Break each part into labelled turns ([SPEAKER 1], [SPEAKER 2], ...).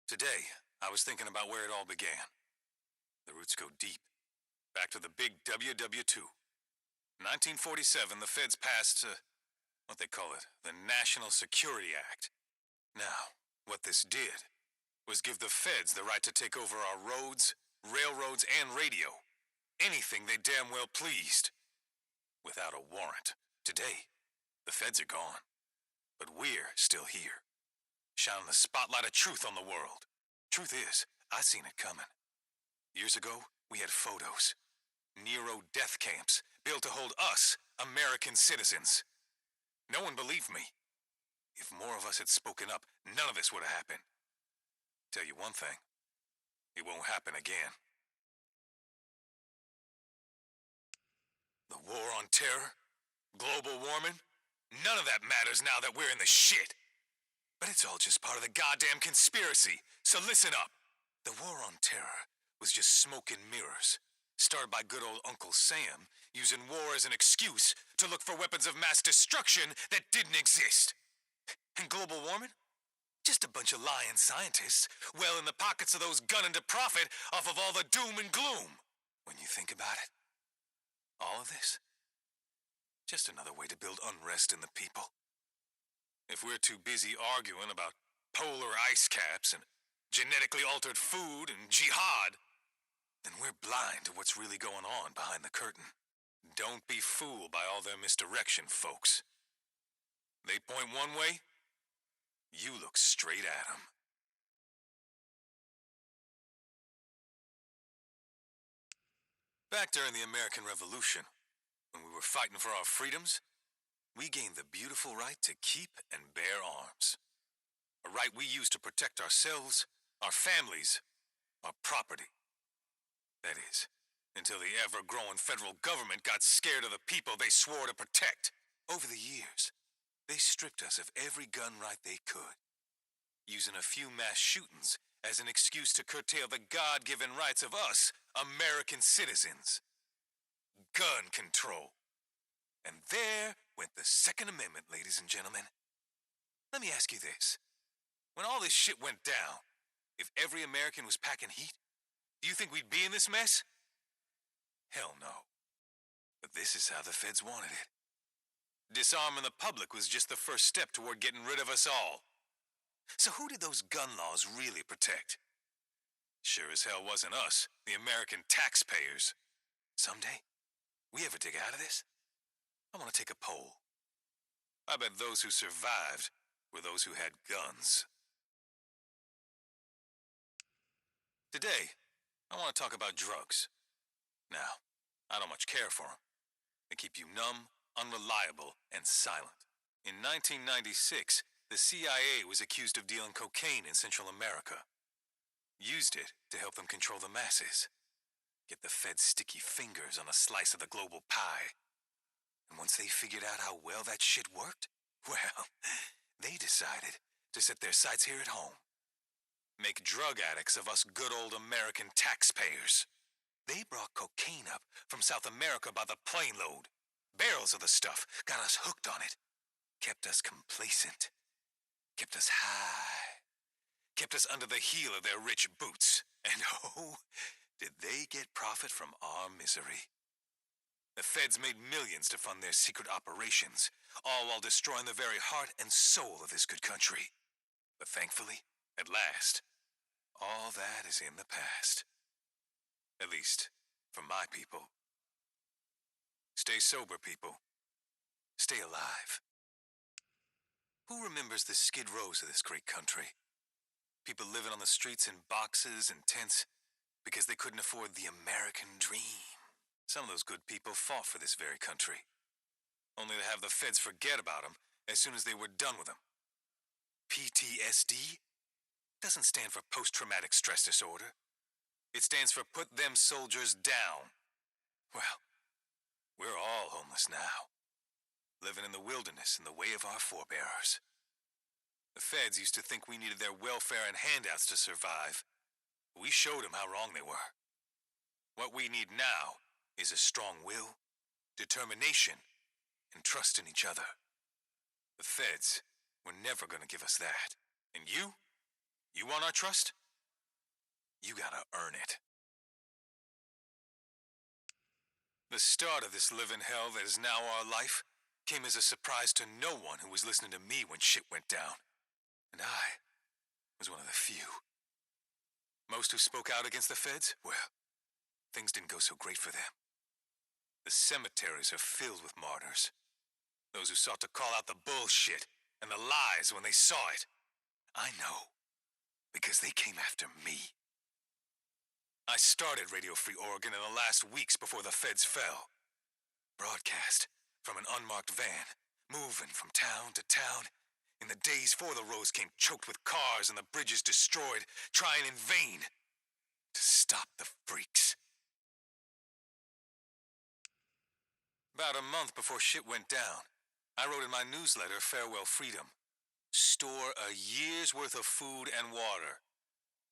[SPEAKER 1] Today, I was thinking about where it all began. The roots go deep, back to the big WW2. 1947, the feds passed, what they call it, the National Security Act. Now, what this did was give the feds the right to take over our roads, railroads, and radio. Anything they damn well pleased. Without a warrant. Today, the feds are gone. But we're still here. Shining the spotlight of truth on the world. Truth is, I seen it coming. Years ago, we had photos. Nero death camps, built to hold us, American citizens. No one believed me. If more of us had spoken up, none of this would have happened. Tell you one thing, it won't happen again. The war on terror, global warming, none of that matters now that we're in the shit. But it's all just part of the goddamn conspiracy, so listen up. The war on terror was just smoke and mirrors, started by good old Uncle Sam, using war as an excuse to look for weapons of mass destruction that didn't exist. And global warming? Just a bunch of lying scientists, well in the pockets of those gunning to profit off of all the doom and gloom. When you think about it, all of this, just another way to build unrest in the people. If we're too busy arguing about polar ice caps and genetically altered food and jihad, then we're blind to what's really going on behind the curtain. Don't be fooled by all their misdirection, folks. They point one way, you look straight at them. Back during the American Revolution, when we were fighting for our freedoms, we gained the beautiful right to keep and bear arms. A right we used to protect ourselves, our families, our property. That is, until the ever-growing federal government got scared of the people they swore to protect. Over the years, they stripped us of every gun right they could, using a few mass shootings as an excuse to curtail the God-given rights of us, American citizens. Gun control. And there went the Second Amendment, ladies and gentlemen. Let me ask you this. When all this shit went down, if every American was packing heat, do you think we'd be in this mess? Hell no. But this is how the feds wanted it. Disarming the public was just the first step toward getting rid of us all. So who did those gun laws really protect? Sure as hell wasn't us, the American taxpayers. Someday, we ever dig out of this? I want to take a poll. I bet those who survived were those who had guns. Today, I want to talk about drugs. Now, I don't much care for them. They keep you numb, unreliable, and silent. In 1996, the CIA was accused of dealing cocaine in Central America. Used it to help them control the masses. Get the Fed's sticky fingers on a slice of the global pie. And once they figured out how well that shit worked, well, they decided to set their sights here at home. Make drug addicts of us good old American taxpayers. They brought cocaine up from South America by the plane load. Barrels of the stuff got us hooked on it. Kept us complacent. Kept us high. Kept us under the heel of their rich boots. And oh, did they get profit from our misery. The feds made millions to fund their secret operations, all while destroying the very heart and soul of this good country. But thankfully, at last, all that is in the past. At least, for my people. Stay sober, people. Stay alive. Who remembers the skid rows of this great country? People living on the streets in boxes and tents because they couldn't afford the American dream. Some of those good people fought for this very country, only to have the feds forget about them as soon as they were done with them. PTSD doesn't stand for post-traumatic stress disorder. It stands for put them soldiers down. Well, we're all homeless now, living in the wilderness in the way of our forebears. The feds used to think we needed their welfare and handouts to survive. We showed them how wrong they were. What we need now is a strong will, determination, and trust in each other. The feds were never going to give us that. And you You want our trust? You gotta earn it. The start of this living hell that is now our life came as a surprise to no one who was listening to me when shit went down. And I was one of the few. Most who spoke out against the feds, well, things didn't go so great for them. The cemeteries are filled with martyrs. Those who sought to call out the bullshit and the lies when they saw it. I know, because they came after me. I started Radio Free Oregon in the last weeks before the feds fell. Broadcast from an unmarked van, moving from town to town, in the days before the roads came choked with cars and the bridges destroyed, trying in vain to stop the freaks. About a month before shit went down, I wrote in my newsletter, Farewell Freedom, store a year's worth of food and water.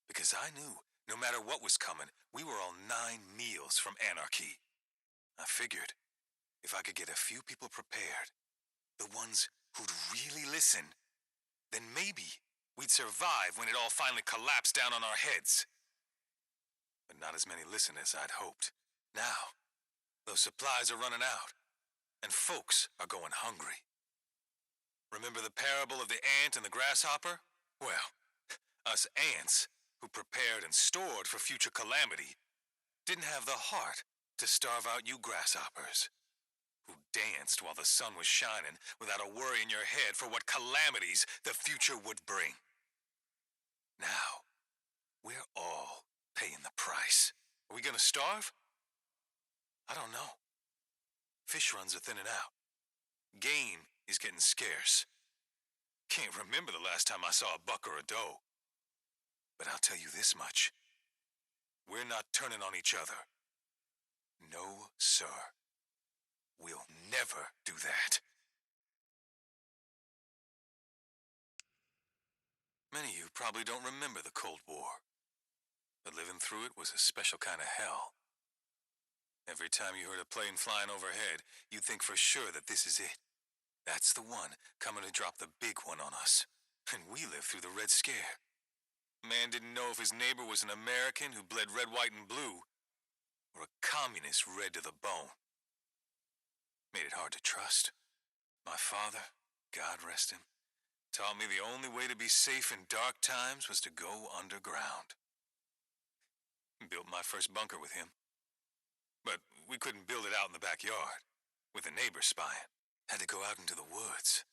[SPEAKER 1] Because I knew, no matter what was coming, we were on 9 meals from anarchy. I figured, if I could get a few people prepared, the ones who'd really listen, then maybe we'd survive when it all finally collapsed down on our heads. But not as many listen as I'd hoped. Now, those supplies are running out, and folks are going hungry. Remember the parable of the ant and the grasshopper? Well, us ants, who prepared and stored for future calamity, didn't have the heart to starve out you grasshoppers, who danced while the sun was shining without a worry in your head for what calamities the future would bring. Now, we're all paying the price. Are we gonna starve? I don't know. Fish runs are thinning out. Game is getting scarce. Can't remember the last time I saw a buck or a doe. But I'll tell you this much. We're not turning on each other. No, sir. We'll never do that. Many of you probably don't remember the Cold War. But living through it was a special kind of hell. Every time you heard a plane flying overhead, you'd think for sure that this is it. That's the one coming to drop the big one on us. And we lived through the Red Scare. Man didn't know if his neighbor was an American who bled red, white, and blue, or a communist red to the bone. Made it hard to trust. My father, God rest him, taught me the only way to be safe in dark times was to go underground. Built my first bunker with him. But we couldn't build it out in the backyard, with the neighbors spying. Had to go out into the woods,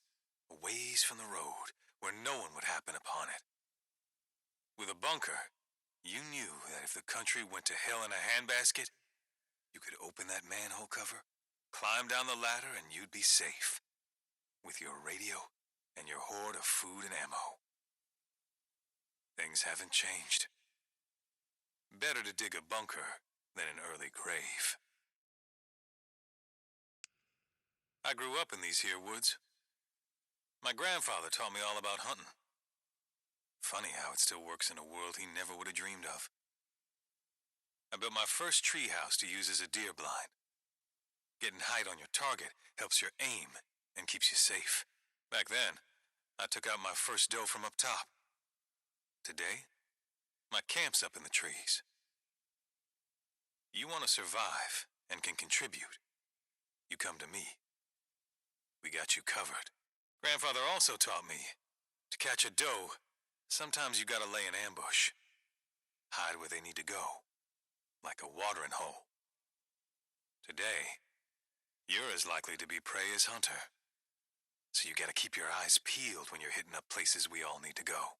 [SPEAKER 1] a ways from the road, where no one would happen upon it. With a bunker, you knew that if the country went to hell in a handbasket, you could open that manhole cover, climb down the ladder, and you'd be safe, with your radio and your hoard of food and ammo. Things haven't changed. Better to dig a bunker than an early grave. I grew up in these here woods. My grandfather taught me all about hunting. Funny how it still works in a world he never would have dreamed of. I built my first tree house to use as a deer blind. Getting height on your target helps your aim and keeps you safe. Back then, I took out my first doe from up top. Today, my camp's up in the trees. You want to survive and can contribute, you come to me. We got you covered. Grandfather also taught me to catch a doe, sometimes you gotta lay an ambush. Hide where they need to go, like a watering hole. Today, you're as likely to be prey as hunter. So you gotta keep your eyes peeled when you're hitting up places we all need to go.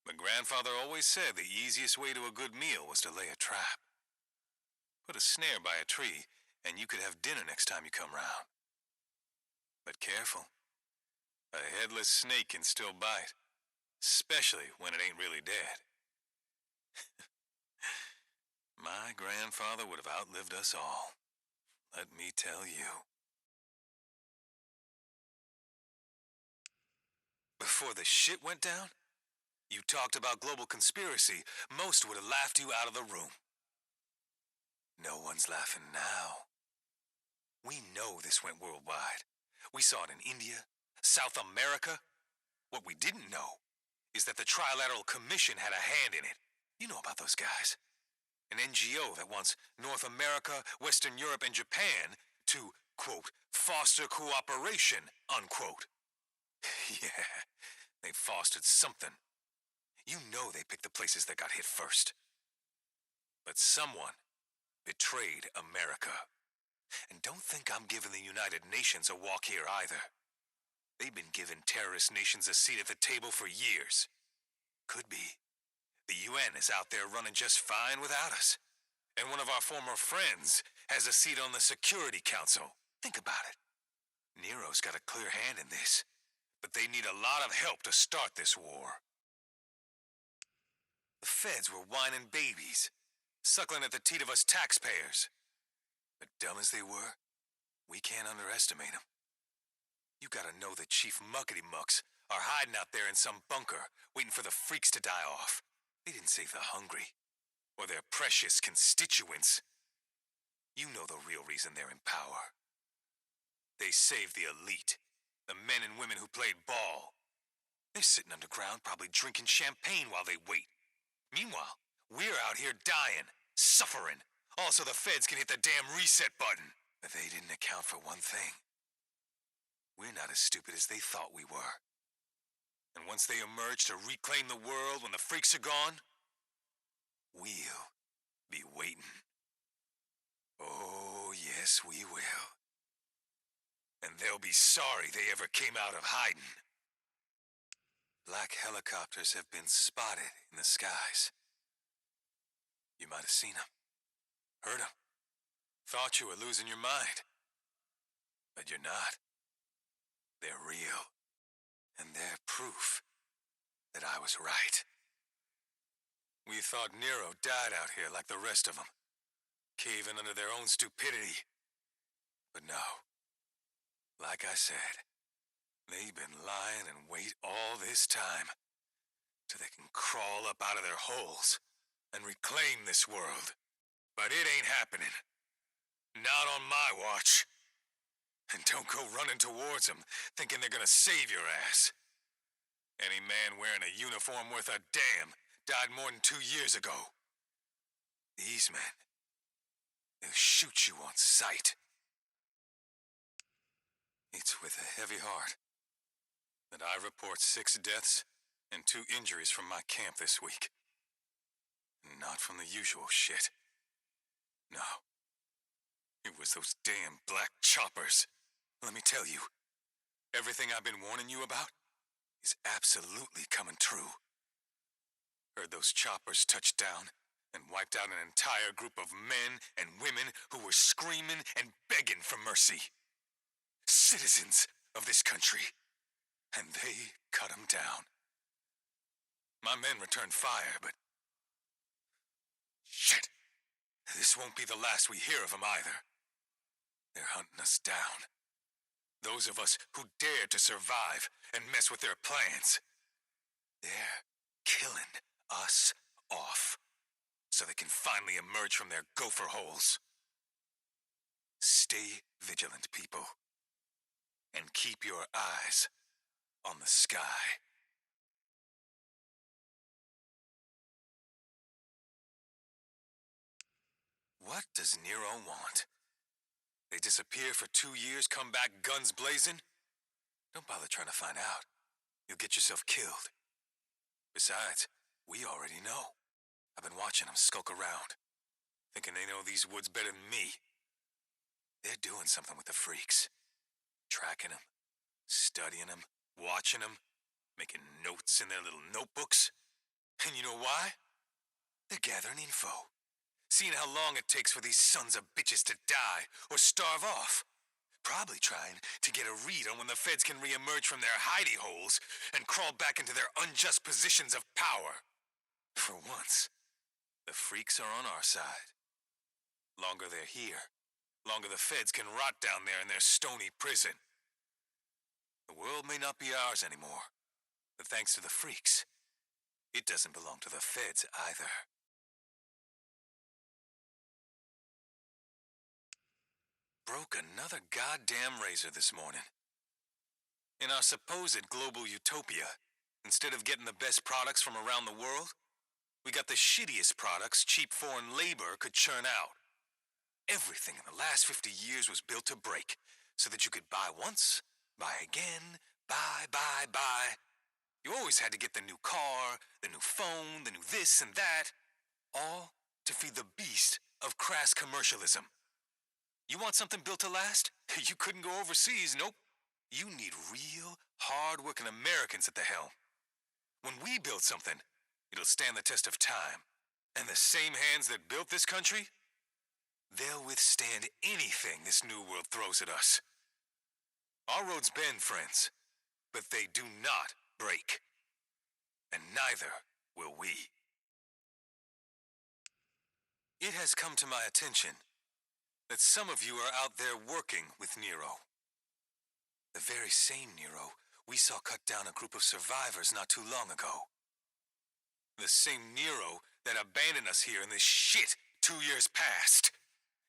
[SPEAKER 1] But grandfather always said the easiest way to a good meal was to lay a trap. Put a snare by a tree, and you could have dinner next time you come round. But careful. A headless snake can still bite, especially when it ain't really dead. My grandfather would have outlived us all, let me tell you. Before the shit went down, you talked about global conspiracy, most would have laughed you out of the room. No one's laughing now. We know this went worldwide. We saw it in India, South America. What we didn't know is that the Trilateral Commission had a hand in it. You know about those guys. An NGO that wants North America, Western Europe, and Japan to, quote, foster cooperation, unquote. Yeah, they fostered something. You know they picked the places that got hit first. But someone betrayed America. And don't think I'm giving the United Nations a walk here either. They've been giving terrorist nations a seat at the table for years. Could be. The UN is out there running just fine without us. And one of our former friends has a seat on the Security Council. Think about it. Nero's got a clear hand in this, but they need a lot of help to start this war. The feds were whining babies, suckling at the teat of us taxpayers. But dumb as they were, we can't underestimate them. You gotta know the chief muckety-mucks are hiding out there in some bunker, waiting for the freaks to die off. They didn't save the hungry, or their precious constituents. You know the real reason they're in power. They saved the elite, the men and women who played ball. They're sitting underground, probably drinking champagne while they wait. Meanwhile, we're out here dying, suffering, all so the feds can hit the damn reset button. But they didn't account for one thing. We're not as stupid as they thought we were. And once they emerge to reclaim the world when the freaks are gone, we'll be waiting. Oh, yes, we will. And they'll be sorry they ever came out of hiding. Black helicopters have been spotted in the skies. You might have seen them, heard them, thought you were losing your mind. But you're not. They're real. And they're proof that I was right. We thought Nero died out here like the rest of them, caving under their own stupidity. But no. Like I said, they've been lying in wait all this time, till they can crawl up out of their holes and reclaim this world. But it ain't happening. Not on my watch. And don't go running towards them, thinking they're gonna save your ass. Any man wearing a uniform worth a damn died more than 2 years ago. These men, they'll shoot you on sight. It's with a heavy heart that I report 6 deaths and 2 injuries from my camp this week. Not from the usual shit. No. It was those damn black choppers. Let me tell you, everything I've been warning you about is absolutely coming true. Heard those choppers touch down and wiped out an entire group of men and women who were screaming and begging for mercy. Citizens of this country. And they cut them down. My men returned fire, but... shit! This won't be the last we hear of them either. They're hunting us down. Those of us who dared to survive and mess with their plans. They're killing us off, so they can finally emerge from their gopher holes. Stay vigilant, people. And keep your eyes on the sky. What does Nero want? They disappear for 2 years, come back guns blazing? Don't bother trying to find out. You'll get yourself killed. Besides, we already know. I've been watching them skulk around, thinking they know these woods better than me. They're doing something with the freaks. Tracking them, studying them, watching them, making notes in their little notebooks. And you know why? They're gathering info. Seeing how long it takes for these sons of bitches to die or starve off. Probably trying to get a read on when the feds can re-emerge from their hidey holes and crawl back into their unjust positions of power. For once, the freaks are on our side. Longer they're here, longer the feds can rot down there in their stony prison. The world may not be ours anymore, but thanks to the freaks, it doesn't belong to the feds either. Broke another goddamn razor this morning. In our supposed global utopia, Instead of getting the best products from around the world, we got the shittiest products cheap foreign labor could churn out. Everything in the last 50 years was built to break, so that you could buy once, buy again, buy. You always had to get the new car, the new phone, the new this and that, all to feed the beast of crass commercialism. You want something built to last? You couldn't go overseas, nope. You need real, hard-working Americans at the helm. When we build something, it'll stand the test of time. And the same hands that built this country, they'll withstand anything this new world throws at us. Our roads bend, friends, but they do not break. And neither will we. It has come to my attention that some of you are out there working with Nero. The very same Nero we saw cut down a group of survivors not too long ago. The same Nero that abandoned us here in this shit 2 years past.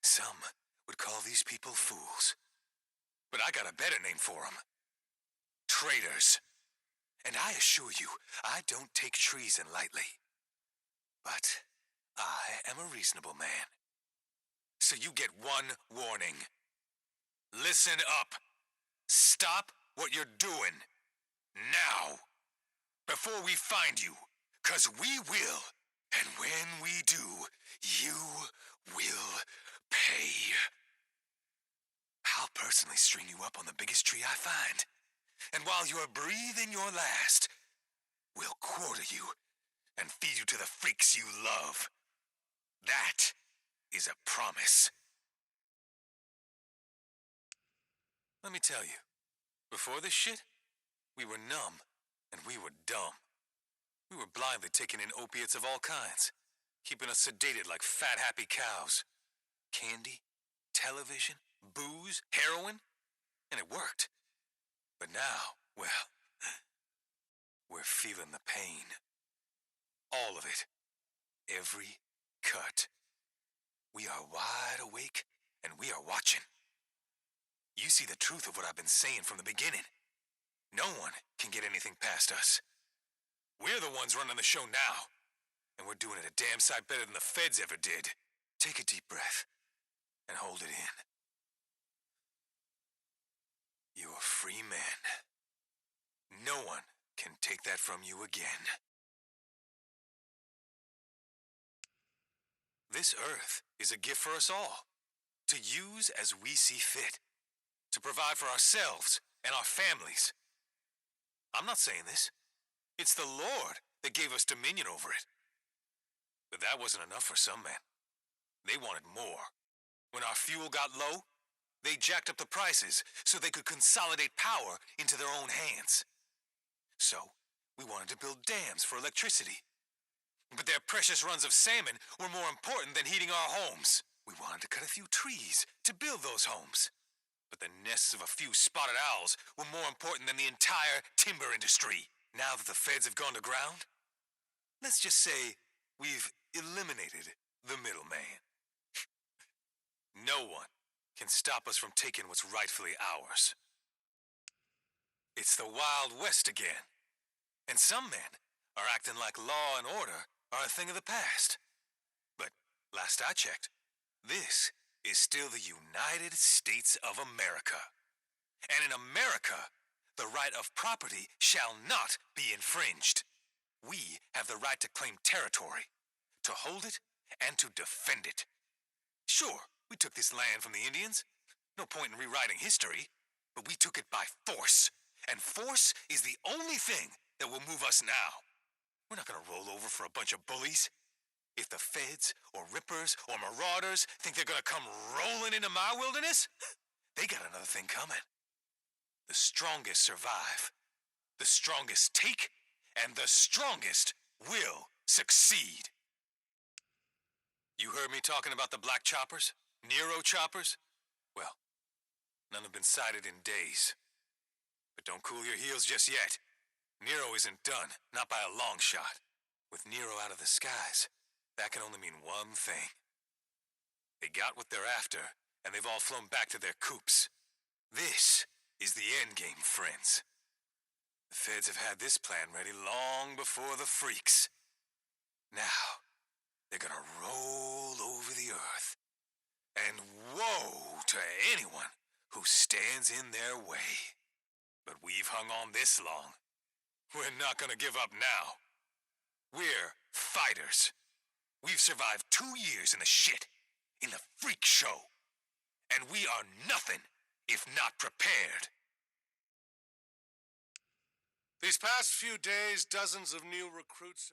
[SPEAKER 1] Some would call these people fools. But I got a better name for them. Traitors. And I assure you, I don't take treason lightly. But I am a reasonable man. So you get one warning. Listen up. Stop what you're doing. Now. Before we find you. 'Cause we will. And when we do, you will pay. I'll personally string you up on the biggest tree I find. And while you're breathing your last, we'll quarter you and feed you to the freaks you love. That is a promise. Let me tell you, before this shit, we were numb and we were dumb. We were blindly taking in opiates of all kinds, keeping us sedated like fat, happy cows. Candy, television, booze, heroin, and it worked. But now, well, we're feeling the pain. All of it. Every cut. We are wide awake, and we are watching. You see the truth of what I've been saying from the beginning. No one can get anything past us. We're the ones running the show now, and we're doing it a damn sight better than the feds ever did. Take a deep breath and hold it in. You're a free man. No one can take that from you again. This earth is a gift for us all, to use as we see fit, to provide for ourselves and our families. I'm not saying this. It's the Lord that gave us dominion over it. But that wasn't enough for some men. They wanted more. When our fuel got low, they jacked up the prices so they could consolidate power into their own hands. So, we wanted to build dams for electricity. But their precious runs of salmon were more important than heating our homes. We wanted to cut a few trees to build those homes. But the nests of a few spotted owls were more important than the entire timber industry. Now that the feds have gone to ground, let's just say we've eliminated the middleman. No one can stop us from taking what's rightfully ours. It's the Wild West again. And some men are acting like law and order are a thing of the past. But last I checked, this is still the United States of America. And in America, the right of property shall not be infringed. We have the right to claim territory, to hold it, and to defend it. Sure, we took this land from the Indians. No point in rewriting history, but we took it by force. And force is the only thing that will move us now. We're not gonna roll over for a bunch of bullies. If the feds or rippers or marauders think they're gonna come rolling into my wilderness, they got another thing coming. The strongest survive. The strongest take, and the strongest will succeed. You heard me talking about the black choppers? Nero choppers? Well, none have been sighted in days. But don't cool your heels just yet. Nero isn't done, not by a long shot. With Nero out of the skies, that can only mean one thing. They got what they're after, and they've all flown back to their coops. This is the endgame, friends. The feds have had this plan ready long before the freaks. Now, they're gonna roll over the earth. And woe to anyone who stands in their way. But we've hung on this long. We're not gonna give up now. We're fighters. We've survived 2 years in the shit, in the freak show. And we are nothing if not prepared.
[SPEAKER 2] These past few days, dozens of new recruits